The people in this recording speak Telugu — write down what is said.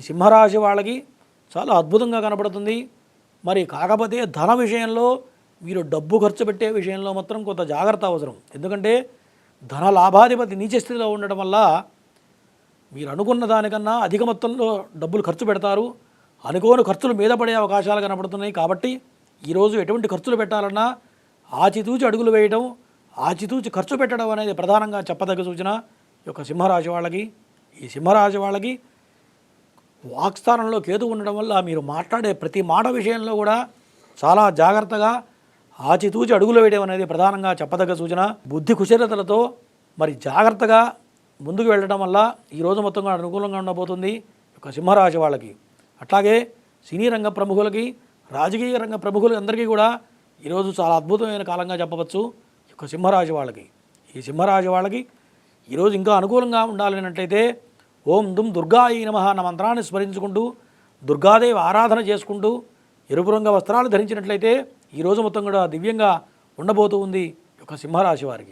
సింహరాశి వాళ్ళకి చాలా అద్భుతంగా కనబడుతుంది. మరి కాకపోతే ధన విషయంలో మీరు డబ్బు ఖర్చు పెట్టే విషయంలో మాత్రం కొంత జాగ్రత్త అవసరం. ఎందుకంటే ధన లాభాధిపతి నీచ స్థితిలో ఉండడం వల్ల మీరు అనుకున్న దానికన్నా అధిక మొత్తంలో డబ్బులు ఖర్చు పెడతారు. అనుకోని ఖర్చులు మీద పడే అవకాశాలు కనబడుతున్నాయి. కాబట్టి ఈరోజు ఎటువంటి ఖర్చులు పెట్టాలన్నా ఆచితూచి అడుగులు వేయడం, ఆచితూచి ఖర్చు పెట్టడం అనేది ప్రధానంగా చెప్పదగ్గ సూచన ఈ యొక్క సింహరాశి వాళ్ళకి. ఈ సింహరాశి వాళ్ళకి వాక్స్థానంలో కేతు ఉండడం వల్ల మీరు మాట్లాడే ప్రతి మాట విషయంలో కూడా చాలా జాగ్రత్తగా ఆచితూచి అడుగులు వేయడం అనేది ప్రధానంగా చెప్పదగ్గ సూచన. బుద్ధి కుశలతలతో మరి జాగ్రత్తగా ముందుకు వెళ్ళడం వల్ల ఈరోజు మొత్తంగా అనుకూలంగా ఉండబోతుంది ఒక సింహరాశి వాళ్ళకి. అట్లాగే సినీ రంగ ప్రముఖులకి, రాజకీయ రంగ ప్రముఖులకి అందరికీ కూడా ఈరోజు చాలా అద్భుతమైన కాలంగా చెప్పవచ్చు ఈ యొక్క సింహరాశి వాళ్ళకి. ఈ సింహరాశి వాళ్ళకి ఈరోజు ఇంకా అనుకూలంగా ఉండాలన్నట్లయితే ఓం దుమ్ దుర్గాయ నమః అన్న మంత్రాన్ని స్మరించుకుంటూ దుర్గాదేవి ఆరాధన చేసుకుంటూ ఎరుపు రంగు వస్త్రాలు ధరించినట్లయితే ఈరోజు మొత్తం కూడా దివ్యంగా ఉండబోతూ ఉంది ఈ యొక్క సింహరాశి వారికి.